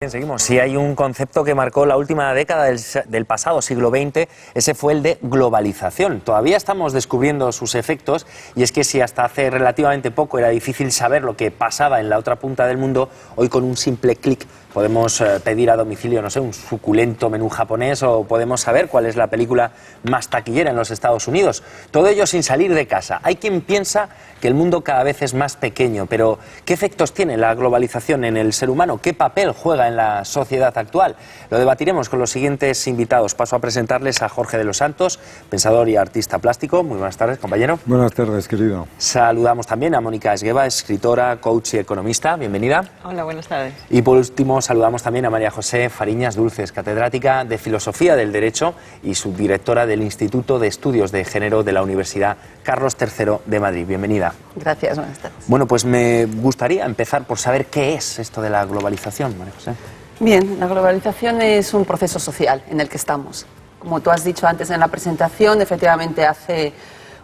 Bien, seguimos. Si hay un concepto que marcó la última década del pasado siglo XX, ese fue el de globalización. Todavía estamos descubriendo sus efectos y es que si hasta hace relativamente poco era difícil saber lo que pasaba en la otra punta del mundo, hoy con un simple clic podemos pedir a domicilio, no sé, un suculento menú japonés o podemos saber cuál es la película más taquillera en los Estados Unidos. Todo ello sin salir de casa. Hay quien piensa que el mundo cada vez es más pequeño, pero ¿qué efectos tiene la globalización en el ser humano? ¿Qué papel juega en la sociedad actual? Lo debatiremos con los siguientes invitados. Paso a presentarles a Jorge de los Santos, pensador y artista plástico. Muy buenas tardes, compañero. Buenas tardes, querido. Saludamos también a Mónica Esgueva, escritora, coach y economista. Bienvenida. Hola, buenas tardes. Y por último saludamos también a María José Fariñas Dulces, catedrática de Filosofía del Derecho y subdirectora del Instituto de Estudios de Género de la Universidad Carlos III de Madrid. Bienvenida. Gracias, buenas tardes. Bueno, pues me gustaría empezar por saber qué es esto de la globalización, María José. Bien, la globalización es un proceso social en el que estamos. Como tú has dicho antes en la presentación, efectivamente hace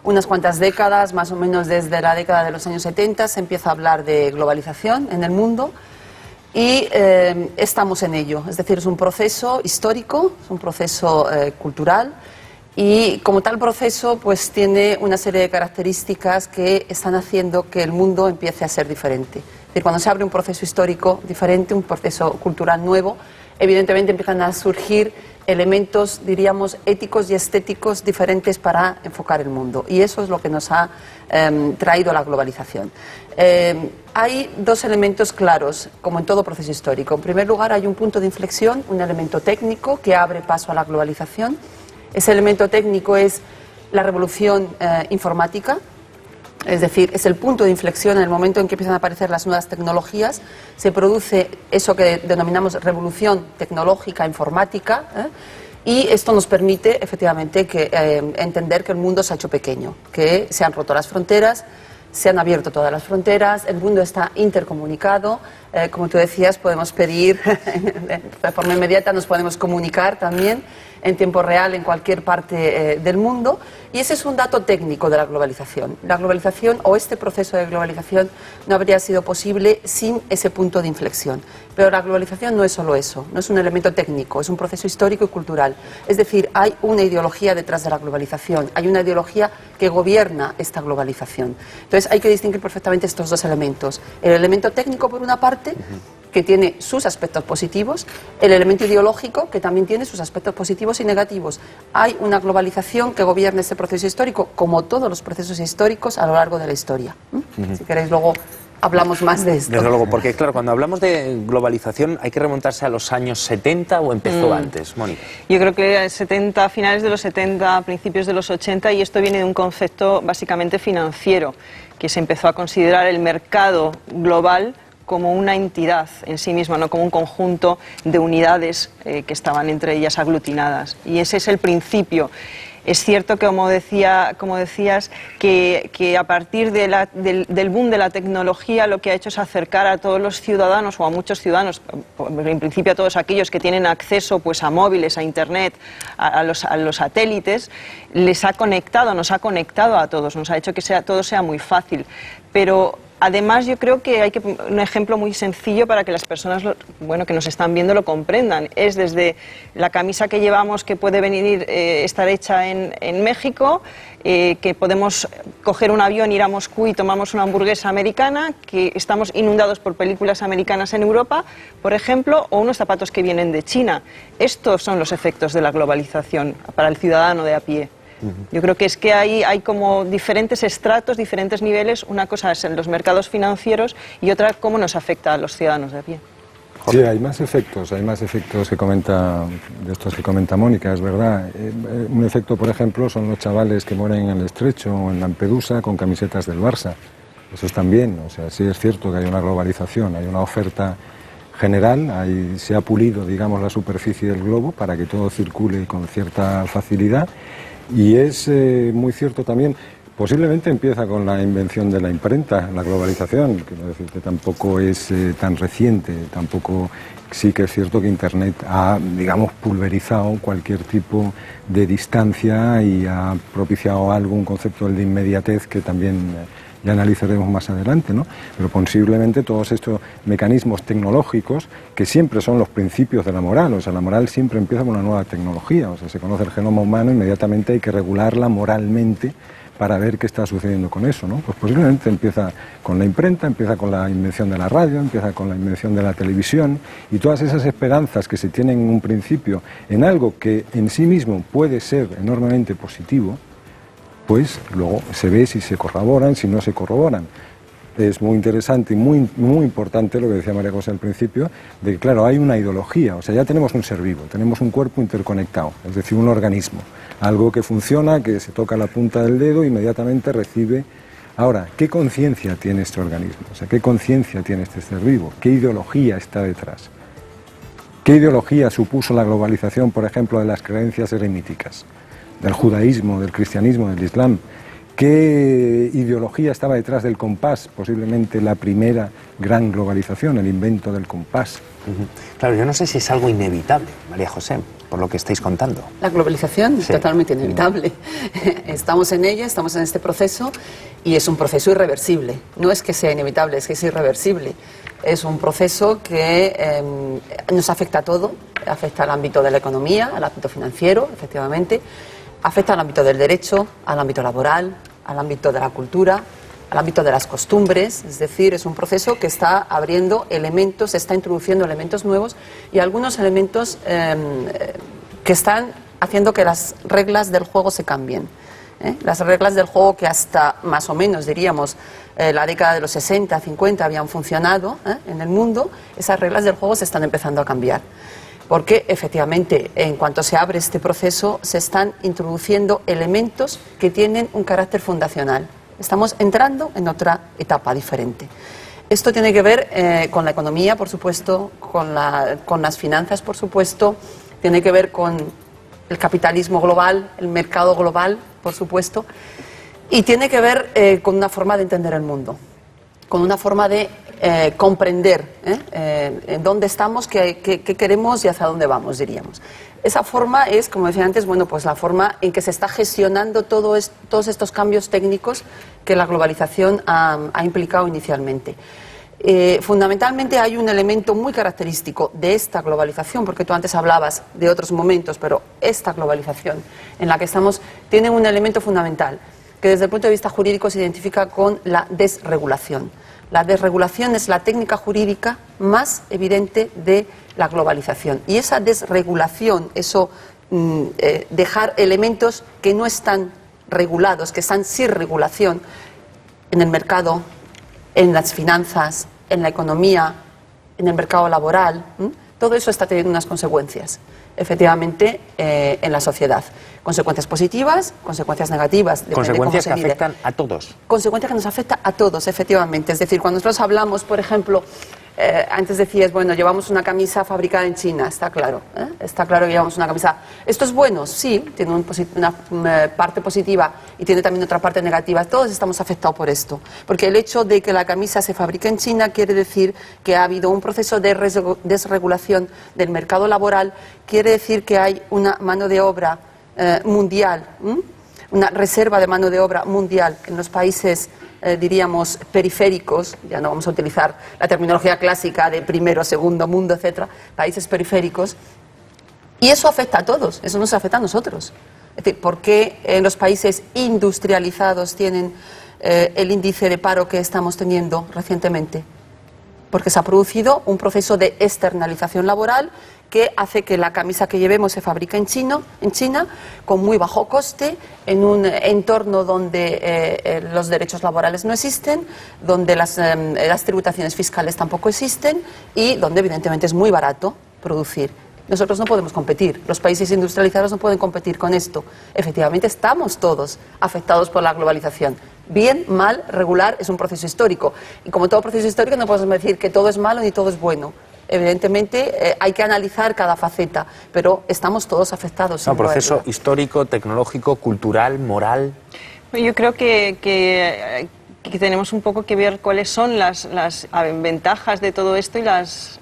unas cuantas décadas, más o menos desde la década de los años 70, se empieza a hablar de globalización en el mundo y estamos en ello. Es decir, es un proceso histórico, es un proceso cultural y como tal proceso pues tiene una serie de características que están haciendo que el mundo empiece a ser diferente. Es decir, cuando se abre un proceso histórico diferente, un proceso cultural nuevo, evidentemente empiezan a surgir elementos, diríamos, éticos y estéticos diferentes para enfocar el mundo. Y eso es lo que nos ha traído la globalización. Hay dos elementos claros, como en todo proceso histórico. En primer lugar, hay un punto de inflexión, un elemento técnico que abre paso a la globalización. Ese elemento técnico es la revolución informática. Es decir, es el punto de inflexión en el momento en que empiezan a aparecer las nuevas tecnologías, se produce eso que denominamos revolución tecnológica, informática, y esto nos permite efectivamente entender que el mundo se ha hecho pequeño, que se han roto las fronteras, se han abierto todas las fronteras, el mundo está intercomunicado, como tú decías, podemos pedir de forma inmediata, nos podemos comunicar también en tiempo real en cualquier parte del mundo, y ese es un dato técnico de la globalización. La globalización o este proceso de globalización no habría sido posible sin ese punto de inflexión. Pero la globalización no es solo eso, no es un elemento técnico, es un proceso histórico y cultural. Es decir, hay una ideología detrás de la globalización, hay una ideología que gobierna esta globalización. Entonces hay que distinguir perfectamente estos dos elementos. El elemento técnico por una parte, que tiene sus aspectos positivos, el elemento ideológico, que también tiene sus aspectos positivos y negativos. Hay una globalización que gobierna este proceso histórico, como todos los procesos históricos a lo largo de la historia. Si queréis, luego hablamos más de esto. Desde luego, porque claro, cuando hablamos de globalización hay que remontarse a los años 70 o empezó antes, Mónica. Yo creo que 70, finales de los 70, principios de los 80, y esto viene de un concepto básicamente financiero, que se empezó a considerar el mercado global como una entidad en sí misma, no como un conjunto de unidades que estaban entre ellas aglutinadas. Y ese es el principio. Es cierto que, como decías, que a partir del boom de la tecnología lo que ha hecho es acercar a todos los ciudadanos, o a muchos ciudadanos, en principio a todos aquellos que tienen acceso pues, a móviles, a Internet, a los satélites, nos ha conectado a todos, nos ha hecho que todo sea muy fácil. Pero además, yo creo que hay un ejemplo muy sencillo para que las personas que nos están viendo lo comprendan. Es desde la camisa que llevamos, que puede estar hecha en México, que podemos coger un avión, ir a Moscú y tomamos una hamburguesa americana, que estamos inundados por películas americanas en Europa, por ejemplo, o unos zapatos que vienen de China. Estos son los efectos de la globalización para el ciudadano de a pie. Yo creo que es que hay como diferentes estratos, diferentes niveles. Una cosa es en los mercados financieros y otra cómo nos afecta a los ciudadanos de a pie. Sí, hay más efectos que comenta, de estos que comenta Mónica, es verdad. Un efecto, por ejemplo, son los chavales que mueren en el Estrecho o en Lampedusa con camisetas del Barça. Eso también, o sea, sí es cierto que hay una globalización, hay una oferta general, se ha pulido, digamos, la superficie del globo para que todo circule con cierta facilidad. Y es muy cierto también, posiblemente empieza con la invención de la imprenta, la globalización, quiero decir que tampoco es tan reciente, tampoco, sí que es cierto que Internet ha, digamos, pulverizado cualquier tipo de distancia y ha propiciado algo, un concepto de inmediatez que también ya analizaremos más adelante, ¿no? Pero posiblemente todos estos mecanismos tecnológicos que siempre son los principios de la moral, o sea, la moral siempre empieza con una nueva tecnología, o sea, se conoce el genoma humano, inmediatamente hay que regularla moralmente para ver qué está sucediendo con eso, ¿no? Pues posiblemente empieza con la imprenta, empieza con la invención de la radio, empieza con la invención de la televisión, y todas esas esperanzas que se tienen en un principio en algo que en sí mismo puede ser enormemente positivo, pues luego se ve si se corroboran, si no se corroboran. Es muy interesante y muy importante lo que decía María José al principio, de que claro, hay una ideología, o sea, ya tenemos un ser vivo, tenemos un cuerpo interconectado, es decir, un organismo, algo que funciona, que se toca la punta del dedo e inmediatamente recibe. Ahora, ¿qué conciencia tiene este organismo? O sea, ¿qué conciencia tiene este ser vivo? ¿Qué ideología está detrás? ¿Qué ideología supuso la globalización, por ejemplo, de las creencias eremíticas, del judaísmo, del cristianismo, del islam? ¿Qué ideología estaba detrás del compás? Posiblemente la primera gran globalización, el invento del compás. Claro, yo no sé si es algo inevitable, María José, por lo que estáis contando. La globalización es Sí. totalmente inevitable. Estamos en ella, estamos en este proceso y es un proceso irreversible. No es que sea inevitable, es que es irreversible. Es un proceso que nos afecta a todo, afecta al ámbito de la economía, al ámbito financiero, efectivamente, afecta al ámbito del derecho, al ámbito laboral, al ámbito de la cultura, al ámbito de las costumbres, es decir, es un proceso que está abriendo elementos, está introduciendo elementos nuevos y algunos elementos que están haciendo que las reglas del juego se cambien. Las reglas del juego que hasta más o menos, diríamos, la década de los 60, 50 habían funcionado en el mundo, esas reglas del juego se están empezando a cambiar. Porque efectivamente, en cuanto se abre este proceso, se están introduciendo elementos que tienen un carácter fundacional. Estamos entrando en otra etapa diferente. Esto tiene que ver con la economía, por supuesto, con las finanzas, por supuesto, tiene que ver con el capitalismo global, el mercado global, por supuesto, y tiene que ver con una forma de entender el mundo, con una forma de comprender en dónde estamos, qué queremos y hacia dónde vamos, diríamos. Esa forma es, como decía antes, bueno, pues la forma en que se está gestionando todos estos cambios técnicos que la globalización ha implicado inicialmente. Fundamentalmente hay un elemento muy característico de esta globalización, porque tú antes hablabas de otros momentos, pero esta globalización en la que estamos tiene un elemento fundamental, que desde el punto de vista jurídico se identifica con la desregulación. La desregulación es la técnica jurídica más evidente de la globalización. Y esa desregulación, eso dejar elementos que no están regulados, que están sin regulación en el mercado, en las finanzas, en la economía, en el mercado laboral, todo eso está teniendo unas consecuencias, efectivamente, en la sociedad. Consecuencias positivas, consecuencias negativas. Consecuencias que afectan a todos. Consecuencias que nos afectan a todos, efectivamente. Es decir, cuando nosotros hablamos, por ejemplo, antes decías, bueno, llevamos una camisa fabricada en China, está claro. Está claro que llevamos una camisa. ¿Esto es bueno? Sí, tiene una parte positiva y tiene también otra parte negativa. Todos estamos afectados por esto. Porque el hecho de que la camisa se fabrique en China quiere decir que ha habido un proceso de desregulación del mercado laboral, quiere decir que hay una mano de obra mundial, una reserva de mano de obra mundial en los países, diríamos, periféricos, ya no vamos a utilizar la terminología clásica de primero, segundo mundo, etcétera, países periféricos, y eso afecta a todos, eso nos afecta a nosotros. Es decir, ¿por qué en los países industrializados tienen el índice de paro que estamos teniendo recientemente? Porque se ha producido un proceso de externalización laboral que hace que la camisa que llevemos se fabrique en China, con muy bajo coste, en un entorno donde los derechos laborales no existen, donde las tributaciones fiscales tampoco existen y donde evidentemente es muy barato producir. Nosotros no podemos competir, los países industrializados no pueden competir con esto. Efectivamente estamos todos afectados por la globalización. Bien, mal, regular, es un proceso histórico. Y como todo proceso histórico no podemos decir que todo es malo ni todo es bueno. Evidentemente hay que analizar cada faceta, pero estamos todos afectados. Un proceso histórico, tecnológico, cultural, moral. Yo creo que que tenemos un poco que ver cuáles son las ventajas de todo esto y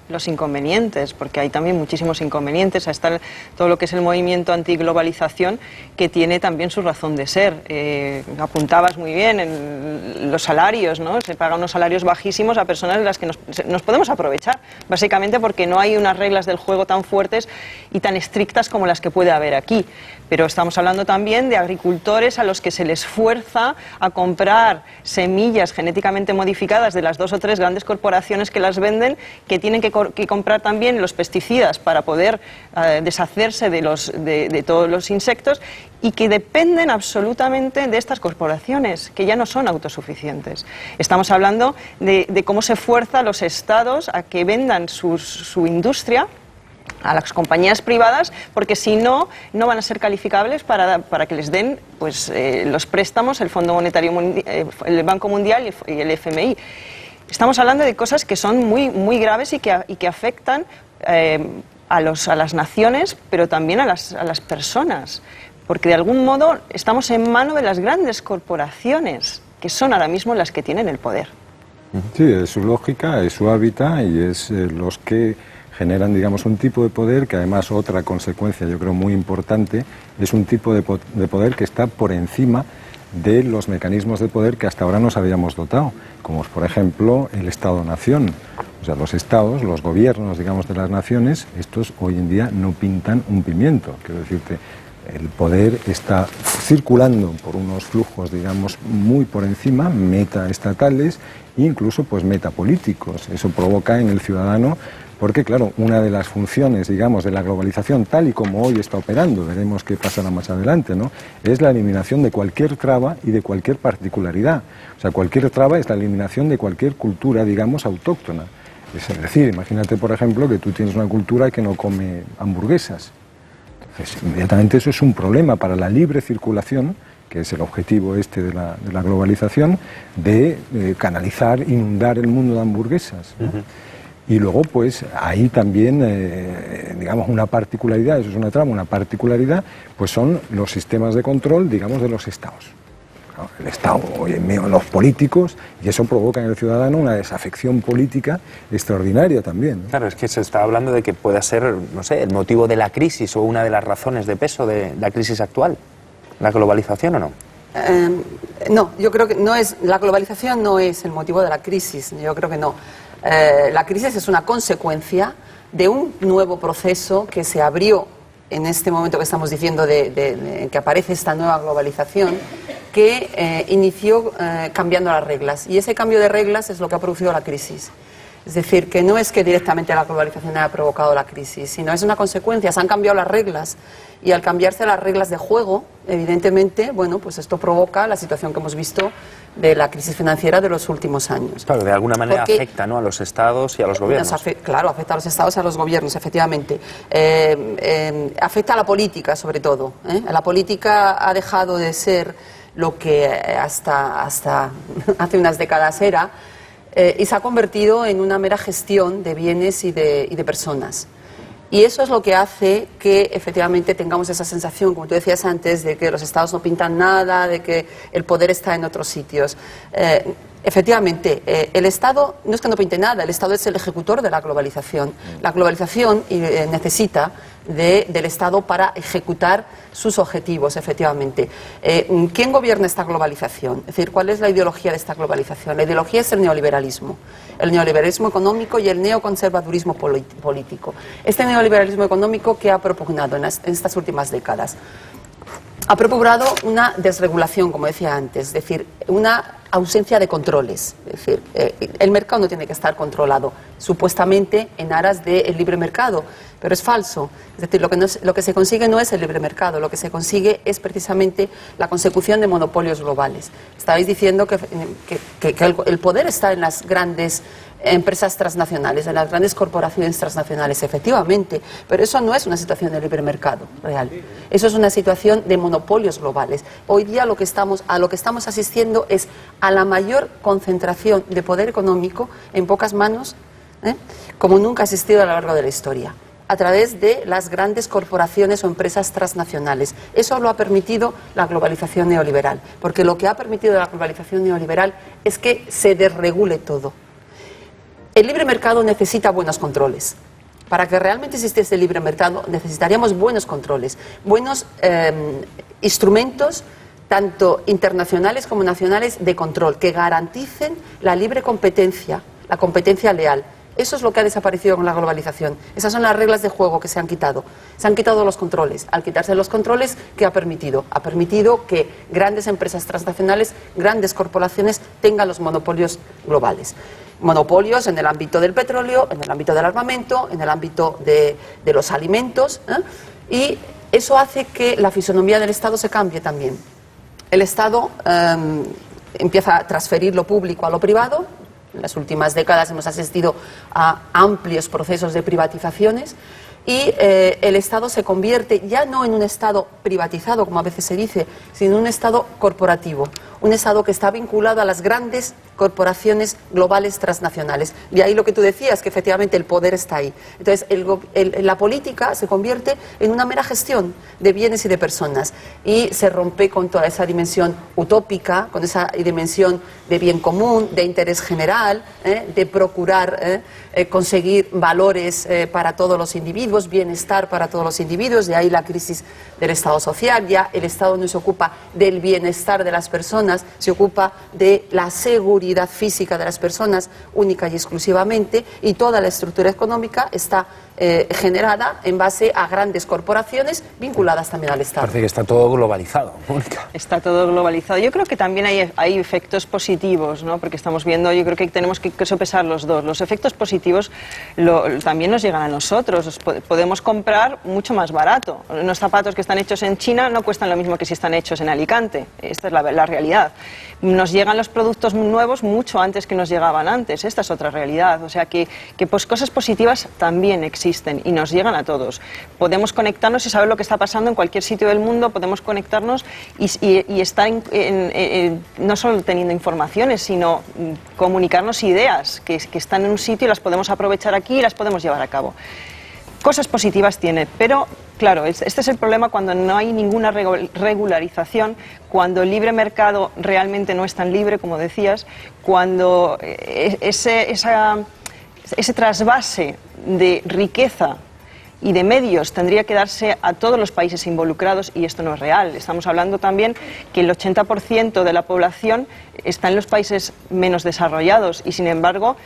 los inconvenientes, porque hay también muchísimos inconvenientes. Está todo lo que es el movimiento antiglobalización, que tiene también su razón de ser. Apuntabas muy bien en los salarios, ¿no? Se pagan unos salarios bajísimos a personas de las que nos podemos aprovechar, básicamente porque no hay unas reglas del juego tan fuertes y tan estrictas como las que puede haber aquí. Pero estamos hablando también de agricultores a los que se les fuerza a comprar semillas genéticamente modificadas de las 2 o 3 grandes corporaciones que las venden, que tienen que comprar también los pesticidas para poder deshacerse de todos los insectos, y que dependen absolutamente de estas corporaciones, que ya no son autosuficientes. Estamos hablando de cómo se fuerza a los estados a que vendan su industria a las compañías privadas, porque si no, no van a ser calificables para que les den pues, los préstamos, el Fondo Monetario, el Banco Mundial y el FMI. Estamos hablando de cosas que son muy, muy graves y que afectan a las naciones, pero también a las personas, porque de algún modo estamos en mano de las grandes corporaciones, que son ahora mismo las que tienen el poder. Sí, es su lógica, es su hábitat y es los que generan, digamos, un tipo de poder que además otra consecuencia, yo creo, muy importante, es un tipo de poder que está por encima de los mecanismos de poder que hasta ahora nos habíamos dotado, como por ejemplo el Estado-Nación. O sea, los estados, los gobiernos, digamos, de las naciones, estos hoy en día no pintan un pimiento. Quiero decirte, el poder está circulando por unos flujos, digamos, muy por encima, metaestatales e incluso pues metapolíticos. Eso provoca en el ciudadano, porque claro, una de las funciones, digamos, de la globalización, tal y como hoy está operando, veremos qué pasará más adelante, ¿no?, es la eliminación de cualquier traba y de cualquier particularidad. O sea, cualquier traba es la eliminación de cualquier cultura, digamos, autóctona. Es decir, imagínate, por ejemplo, que tú tienes una cultura que no come hamburguesas. Entonces, inmediatamente eso es un problema para la libre circulación, que es el objetivo este de la globalización, de canalizar, inundar el mundo de hamburguesas, ¿no? Y luego, pues, ahí también, digamos, una particularidad, eso es una trama, una particularidad, pues son los sistemas de control, digamos, de los estados. ¿No? El Estado, los políticos, y eso provoca en el ciudadano una desafección política extraordinaria también, ¿no? Claro, es que se está hablando de que pueda ser, no sé, el motivo de la crisis o una de las razones de peso de la crisis actual, la globalización, ¿o no? No, yo creo que la globalización no es el motivo de la crisis, yo creo que no. La crisis es una consecuencia de un nuevo proceso que se abrió en este momento que estamos diciendo que aparece esta nueva globalización, que inició cambiando las reglas, y ese cambio de reglas es lo que ha producido la crisis. Es decir, que no es que directamente la globalización haya provocado la crisis, sino es una consecuencia. Se han cambiado las reglas, y al cambiarse las reglas de juego, evidentemente, bueno, pues esto provoca la situación que hemos visto de la crisis financiera de los últimos años. Claro, de alguna manera afecta, ¿no?, a los estados y a los gobiernos. Claro, afecta a los estados y a los gobiernos, efectivamente. Afecta a la política, sobre todo. La política ha dejado de ser lo que hasta hace unas décadas era, y se ha convertido en una mera gestión de bienes y de personas. Y eso es lo que hace que efectivamente tengamos esa sensación, como tú decías antes, de que los estados no pintan nada, de que el poder está en otros sitios. Efectivamente, el Estado no es que no pinte nada, el Estado es el ejecutor de la globalización. La globalización necesita del Estado para ejecutar sus objetivos, efectivamente. ¿Quién gobierna esta globalización? Es decir, ¿cuál es la ideología de esta globalización? La ideología es el neoliberalismo económico y el neoconservadurismo político. Este neoliberalismo económico que ha propugnado en estas últimas décadas ha propugnado una desregulación, como decía antes, es decir, una ausencia de controles. Es decir, el mercado no tiene que estar controlado, supuestamente en aras del libre mercado, pero es falso. Es decir, lo que se consigue no es el libre mercado, lo que se consigue es precisamente la consecución de monopolios globales. Estabais diciendo que el poder está en las grandes empresas transnacionales, en las grandes corporaciones transnacionales, efectivamente, pero eso no es una situación de libre mercado real, eso es una situación de monopolios globales. Hoy día a lo que estamos asistiendo es a la mayor concentración de poder económico en pocas manos, como nunca ha existido a lo largo de la historia. a través de las grandes corporaciones o empresas transnacionales. Eso lo ha permitido la globalización neoliberal, porque lo que ha permitido la globalización neoliberal es que se desregule todo. El libre mercado necesita buenos controles. Para que realmente existiese el libre mercado necesitaríamos buenos controles, buenos instrumentos, tanto internacionales como nacionales, de control, que garanticen la libre competencia, la competencia leal. Eso es lo que ha desaparecido con la globalización. Esas son las reglas de juego que se han quitado. Se han quitado los controles. Al quitarse los controles, ¿qué ha permitido? Ha permitido que grandes empresas transnacionales, grandes corporaciones tengan los monopolios globales. Monopolios en el ámbito del petróleo, en el ámbito del armamento, en el ámbito de los alimentos, y eso hace que la fisonomía del Estado se cambie también. El Estado empieza a transferir lo público a lo privado. En las últimas décadas hemos asistido a amplios procesos de privatizaciones y el Estado se convierte ya no en un Estado privatizado, como a veces se dice, sino en un Estado corporativo, un Estado que está vinculado a las grandes corporaciones globales transnacionales. De ahí lo que tú decías, que efectivamente el poder está ahí. Entonces, la política se convierte en una mera gestión de bienes y de personas y se rompe con toda esa dimensión utópica, con esa dimensión de bien común, de interés general, de procurar conseguir valores para todos los individuos, bienestar para todos los individuos. De ahí la crisis del Estado social. Ya el Estado no se ocupa del bienestar de las personas, se ocupa de la seguridad física de las personas única y exclusivamente, y toda la estructura económica está generada en base a grandes corporaciones vinculadas también al Estado. Parece que está todo globalizado, Mónica. Está todo globalizado. Yo creo que también hay efectos positivos, ¿no? Porque estamos viendo, yo creo que tenemos que sopesar los dos. Los efectos positivos también nos llegan a nosotros. Podemos comprar mucho más barato. Unos zapatos que están hechos en China no cuestan lo mismo que si están hechos en Alicante. Esta es la realidad. Nos llegan los productos nuevos mucho antes que nos llegaban antes. Esta es otra realidad. O sea que pues cosas positivas también existen y nos llegan a todos. Podemos conectarnos y saber lo que está pasando en cualquier sitio del mundo, podemos conectarnos y estar no solo teniendo informaciones, sino comunicarnos ideas que están en un sitio y las podemos aprovechar aquí y las podemos llevar a cabo. Cosas positivas tiene, pero claro, este es el problema cuando no hay ninguna regularización, cuando el libre mercado realmente no es tan libre, como decías, cuando ese trasvase de riqueza y de medios tendría que darse a todos los países involucrados, y esto no es real. Estamos hablando también que el 80% de la población está en los países menos desarrollados y, sin embargo,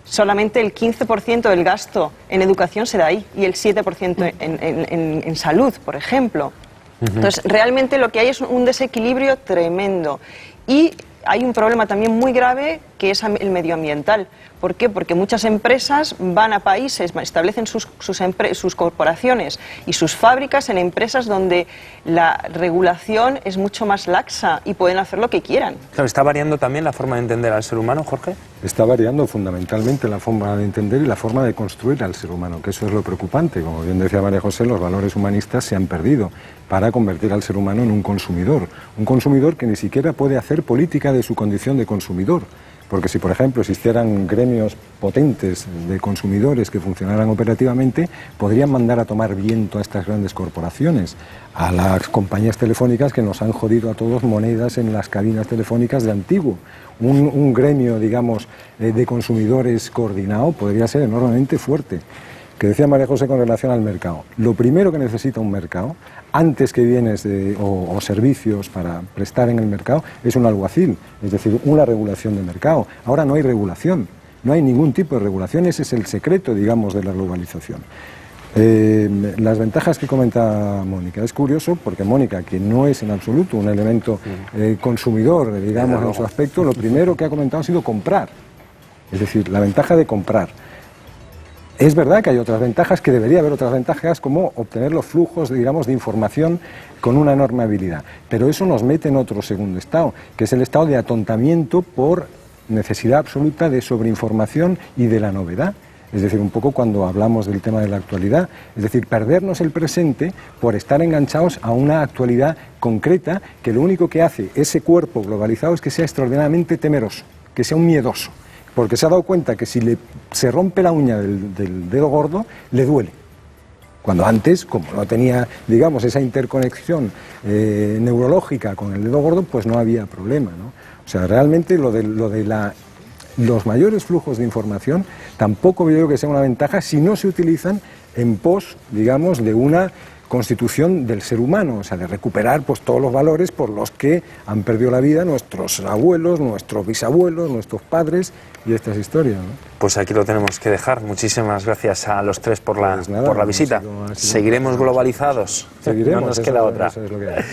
solamente el 15% del gasto en educación se da ahí y el 7% en salud, por ejemplo. Entonces, realmente lo que hay es un desequilibrio tremendo y hay un problema también muy grave que es el medioambiental. ¿Por qué? Porque muchas empresas van a países, establecen sus corporaciones y sus fábricas en empresas donde la regulación es mucho más laxa y pueden hacer lo que quieran. Claro, ¿está variando también la forma de entender al ser humano, Jorge? Está variando fundamentalmente la forma de entender y la forma de construir al ser humano, que eso es lo preocupante. Como bien decía María José, los valores humanistas se han perdido para convertir al ser humano en un consumidor que ni siquiera puede hacer política de su condición de consumidor. Porque si, por ejemplo, existieran gremios potentes de consumidores que funcionaran operativamente, podrían mandar a tomar viento a estas grandes corporaciones, a las compañías telefónicas que nos han jodido a todos monedas en las cabinas telefónicas de antiguo. Un gremio, digamos, de consumidores coordinado podría ser enormemente fuerte. Que decía María José con relación al mercado. Lo primero que necesita un mercado, antes que bienes o servicios para prestar en el mercado, es un alguacil, es decir, una regulación de mercado. Ahora no hay regulación, no hay ningún tipo de regulación, ese es el secreto, digamos, de la globalización. Las ventajas que comenta Mónica, es curioso porque Mónica, que no es en absoluto un elemento consumidor, digamos, en su aspecto, lo primero que ha comentado ha sido comprar, es decir, la ventaja de comprar. Es verdad que hay otras ventajas, que debería haber otras ventajas, como obtener los flujos, digamos, de información con una enorme habilidad. Pero eso nos mete en otro segundo estado, que es el estado de atontamiento por necesidad absoluta de sobreinformación y de la novedad. Es decir, un poco cuando hablamos del tema de la actualidad, es decir, perdernos el presente por estar enganchados a una actualidad concreta que lo único que hace ese cuerpo globalizado es que sea extraordinariamente temeroso, que sea un miedoso. Porque se ha dado cuenta que si se rompe la uña del dedo gordo, le duele. Cuando antes, como no tenía, digamos, esa interconexión neurológica con el dedo gordo, pues no había problema, ¿no? O sea, realmente los mayores flujos de información tampoco veo que sea una ventaja si no se utilizan en pos, digamos, de una constitución del ser humano, o sea, de recuperar pues todos los valores por los que han perdido la vida nuestros abuelos, nuestros bisabuelos, nuestros padres y estas historias, ¿no? Pues aquí lo tenemos que dejar. Muchísimas gracias a los tres por la Pues nada, por la visita. ha sido Seguiremos globalizados. Seguiremos, No nos queda otra. eso es lo que hay.